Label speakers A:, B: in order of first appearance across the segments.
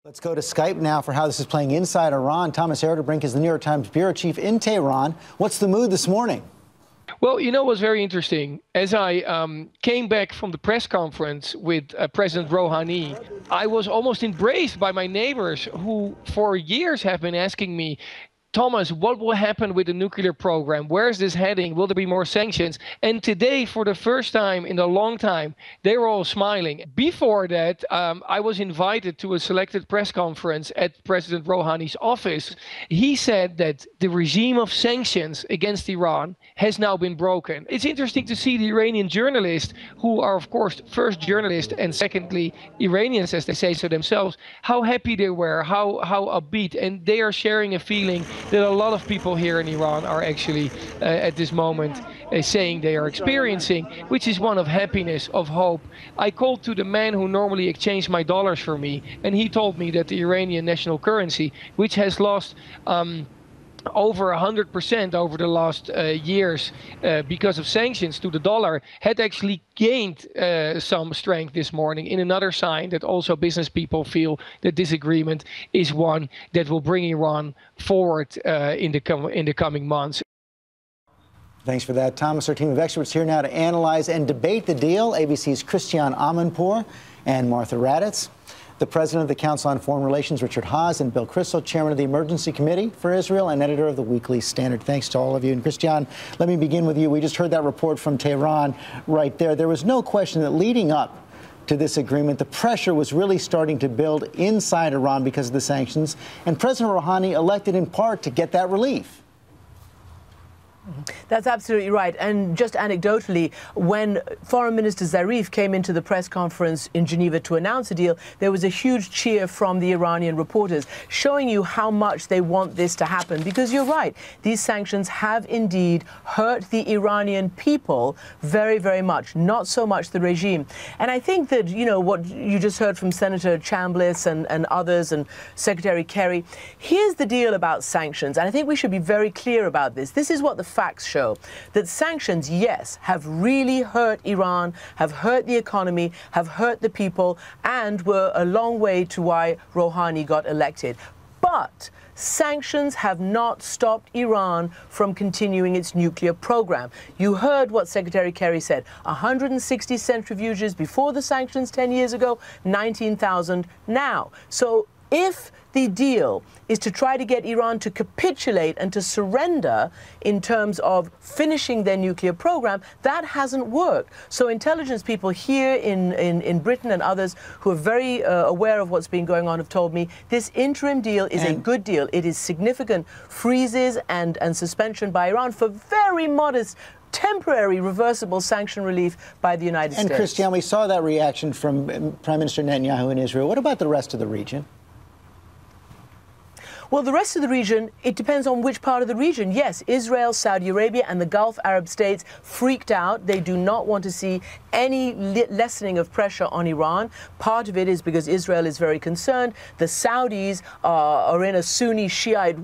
A: Let's go to Skype now for how this is playing inside Iran. Thomas Erdebrink is the New York Times bureau chief in Tehran. What's the mood this morning?
B: Well, you know what's very interesting? As I came back from the press conference with President Rouhani, I was almost embraced by my neighbors who for years have been asking me, Thomas, what will happen with the nuclear program? Where is this heading? Will there be more sanctions? And today, for the first time in a long time, they were all smiling. Before that, I was invited to a selected press conference at President Rouhani's office. He said that the regime of sanctions against Iran has now been broken. It's interesting to see the Iranian journalists, who are, of course, first journalists and secondly Iranians, as they say so themselves, how happy they were, how upbeat. And they are sharing a feeling that a lot of people here in Iran are actually at this moment saying they are experiencing, which is one of happiness, of hope. I called to the man who normally exchanged my dollars for me, and he told me that the Iranian national currency, which has lost over 100% over the last years because of sanctions to the dollar, had actually gained some strength this morning, in another sign that also business people feel that this agreement is one that will bring Iran forward in the coming months.
A: Thanks for that, Thomas. Our team of experts here now to analyze and debate the deal. ABC's Christiane Amanpour and Martha Raddatz. The president of the Council on Foreign Relations, Richard Haass, and Bill Kristol, chairman of the Emergency Committee for Israel and editor of the Weekly Standard. Thanks to all of you. And Christiane, let me begin with you. We just heard that report from Tehran right there. There was no question that leading up to this agreement, the pressure was really starting to build inside Iran because of the sanctions, and President Rouhani elected in part to get that relief.
C: That's absolutely right. And just anecdotally, when Foreign Minister Zarif came into the press conference in Geneva to announce a deal, there was a huge cheer from the Iranian reporters, showing you how much they want this to happen. Because you're right, these sanctions have indeed hurt the Iranian people very, very much, not so much the regime. And I think that, you know, what you just heard from Senator Chambliss and others and Secretary Kerry, here's the deal about sanctions. And I think we should be very clear about this. This is what the facts show, that sanctions, yes, have really hurt Iran, have hurt the economy, have hurt the people, and were a long way to why Rouhani got elected. But sanctions have not stopped Iran from continuing its nuclear program. You heard what Secretary Kerry said. 160 centrifuges before the sanctions 10 years ago, 19,000 now. So if the deal is to try to get Iran to capitulate and to surrender in terms of finishing their nuclear program, that hasn't worked. So intelligence people here in Britain and others who are very aware of what's been going on have told me this interim deal is a good deal. It is significant freezes and suspension by Iran for very modest temporary reversible sanction relief by the United States.
A: And Christiane, we saw that reaction from Prime Minister Netanyahu in Israel. What about the rest of the region?
C: Well, the rest of the region, it depends on which part of the region. Yes, Israel, Saudi Arabia, and the Gulf Arab states freaked out. They do not want to see any lessening of pressure on Iran. Part of it is because Israel is very concerned. The Saudis are in a Sunni Shiite,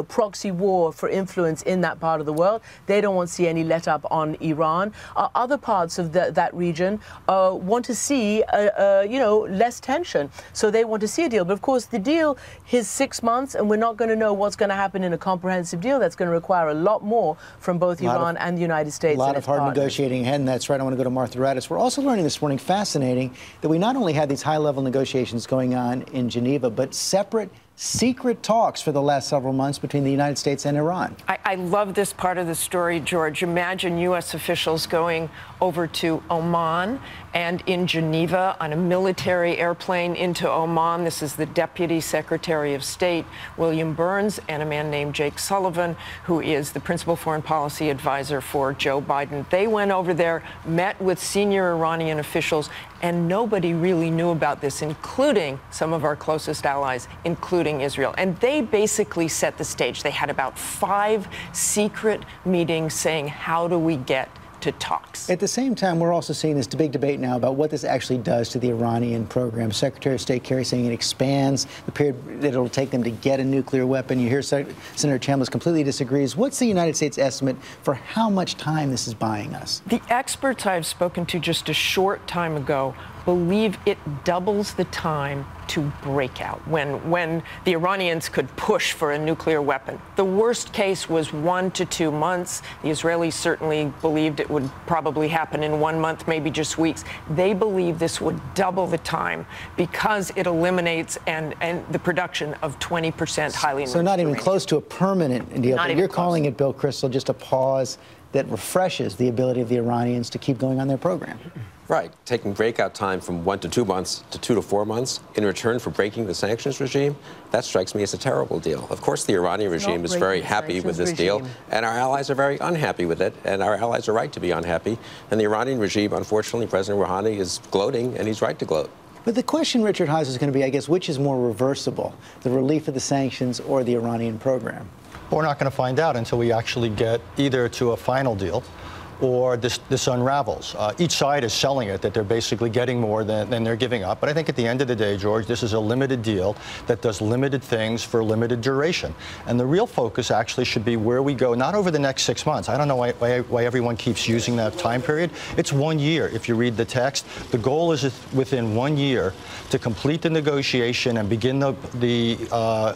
C: proxy war for influence in that part of the world. They don't want to see any let up on Iran. Other parts of that region want to see, less tension. So they want to see a deal. But of course, the deal is 6 months, and we're not going to know what's going to happen in a comprehensive deal. That's going to require a lot more from both Iran and the United States.
A: A lot of hard negotiating ahead, and that's right. I want to go to Martha Raddatz. We're also learning this morning, fascinating, that we not only had these high-level negotiations going on in Geneva, but separate secret talks for the last several months between the United States and Iran.
D: I love this part of the story, George. Imagine U.S. officials going over to Oman and in Geneva on a military airplane into Oman. This is the Deputy Secretary of State, William Burns, and a man named Jake Sullivan, who is the principal foreign policy advisor for Joe Biden. They went over there, met with senior Iranian officials, and nobody really knew about this, including some of our closest allies, including Israel. And they basically set the stage. They had about 5 secret meetings saying, how do we get to talks?
A: At the same time, we're also seeing this big debate now about what this actually does to the Iranian program. Secretary of State Kerry saying it expands the period that it'll take them to get a nuclear weapon. You hear Senator Chambliss completely disagrees. What's the United States estimate for how much time this is buying us?
D: The experts I've spoken to just a short time ago believe it doubles the time to break out when the Iranians could push for a nuclear weapon. The worst case was 1 to 2 months. The Israelis certainly believed it would probably happen in 1 month, maybe just weeks. They believe this would double the time because it eliminates and the production of 20% highly enriched
A: So not even
D: uranium.
A: close to a permanent deal.
D: Not
A: But
D: even
A: you're
D: close.
A: calling it, Bill Kristol, just a pause that refreshes the ability of the Iranians to keep going on their program.
E: Right, taking breakout time from 1 to 2 months to 2 to 4 months in return for breaking the sanctions regime, that strikes me as a terrible deal. Of course, the Iranian regime is very happy with this deal, and our allies are very unhappy with it, and our allies are right to be unhappy. And the Iranian regime, unfortunately, President Rouhani is gloating, and he's right to gloat.
A: But the question, Richard Haass, is going to be, I guess, which is more reversible, the relief of the sanctions or the Iranian program?
F: We're not going to find out until we actually get either to a final deal or this unravels. Each side is selling it, that they're basically getting more than they're giving up. But I think at the end of the day, George, this is a limited deal that does limited things for limited duration. And the real focus actually should be where we go, not over the next 6 months. I don't know why everyone keeps using that time period. It's 1 year if you read the text. The goal is within 1 year to complete the negotiation and begin the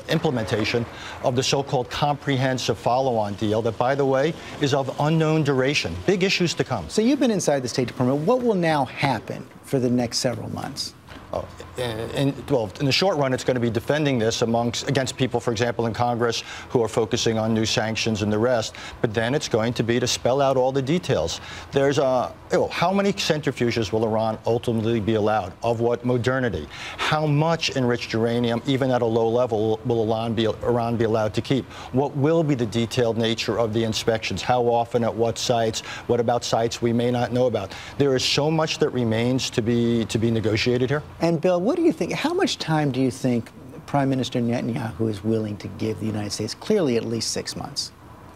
F: implementation of the so-called comprehensive follow-on deal that, by the way, is of unknown duration. Big issues to come.
A: So you've been inside the State Department. What will now happen for the next several months?
F: Well, in the short run, it's going to be defending this against people, for example, in Congress who are focusing on new sanctions and the rest. But then it's going to be to spell out all the details. There's how many centrifuges will Iran ultimately be allowed? Of what modernity? How much enriched uranium, even at a low level, will Iran be allowed to keep? What will be the detailed nature of the inspections? How often, at what sites? What about sites we may not know about? There is so much that remains to be negotiated here.
A: And Bill, what do you think? How much time do you think Prime Minister Netanyahu is willing to give the United States? Clearly, at least 6 months.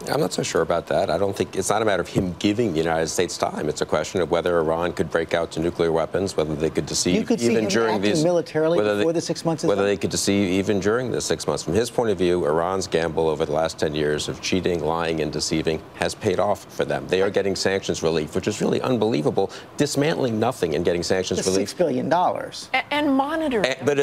E: I'm not so sure about that. I don't think it's not a matter of him giving the United States time. It's a question of whether Iran could break out to nuclear weapons, whether they could deceive even during these
A: militarily before the 6 months is
E: whether
A: up?
E: they could deceive even during the 6 months. From his point of view, Iran's gamble over the last 10 years of cheating, lying, and deceiving has paid off for them. They are getting sanctions relief, which is really unbelievable. Dismantling nothing and getting sanctions relief.
A: $6 billion.
D: And monitoring.
E: But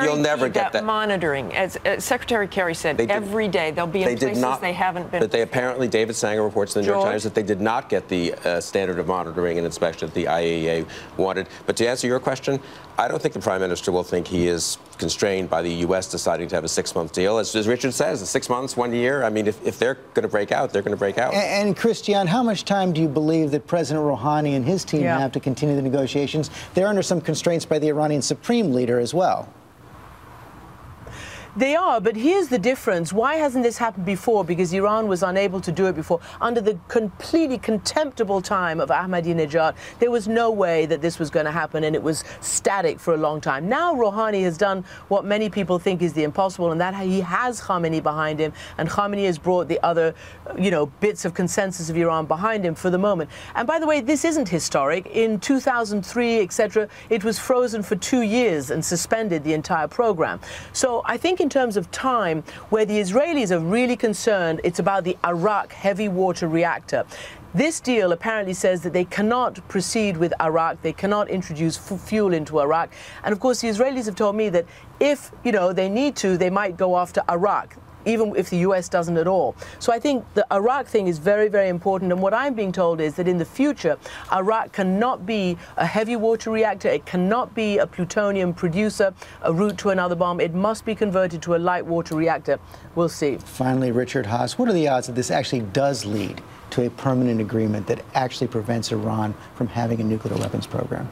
E: you'll never get that.
D: Monitoring. As Secretary Kerry said, every day they'll be in places they haven't been.
E: But they apparently, David Sanger reports in the New York Times that they did not get the standard of monitoring and inspection that the IAEA wanted. But to answer your question, I don't think the Prime Minister will think he is constrained by the U.S. deciding to have a 6-month deal. As Richard says, 6 months, 1 year. I mean, if they're going to break out, they're going to break out.
A: And Christiane, how much time do you believe that President Rouhani and his team have to continue the negotiations? They're under some constraints by the Iranian Supreme Leader as well.
C: They are, but here's the difference. Why hasn't this happened before? Because Iran was unable to do it before. Under the completely contemptible time of Ahmadinejad, there was no way that this was going to happen, and it was static for a long time. Now Rouhani has done what many people think is the impossible, and that he has Khamenei behind him, and Khamenei has brought the other, bits of consensus of Iran behind him for the moment. And by the way, this isn't historic. In 2003, etc., it was frozen for 2 years and suspended the entire program. So I think in terms of time, where the Israelis are really concerned, it's about the Arak heavy water reactor. This deal apparently says that they cannot proceed with Arak, they cannot introduce fuel into Arak. And of course, the Israelis have told me that if, they need to, they might go after Arak, even if the U.S. doesn't at all. So I think the Arak thing is very, very important. And what I'm being told is that in the future, Arak cannot be a heavy water reactor. It cannot be a plutonium producer, a route to another bomb. It must be converted to a light water reactor. We'll see.
A: Finally, Richard Haass, what are the odds that this actually does lead to a permanent agreement that actually prevents Iran from having a nuclear weapons program?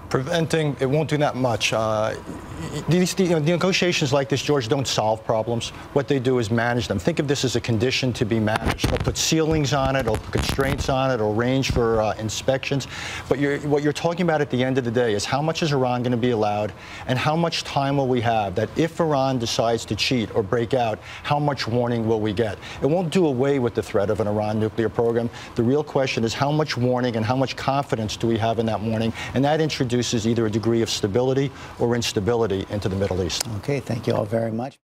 F: Preventing, it won't do that much. The negotiations like this, George, don't solve problems. What they do is manage them. Think of this as a condition to be managed. They'll put ceilings on it, they'll put constraints on it, they'll arrange for inspections. But what you're talking about at the end of the day is how much is Iran going to be allowed, and how much time will we have that if Iran decides to cheat or break out, how much warning will we get? It won't do away with the threat of an Iran nuclear program. The real question is how much warning and how much confidence do we have in that warning, and that introduces either a degree of stability or instability into the Middle East.
A: Okay, thank you all very much.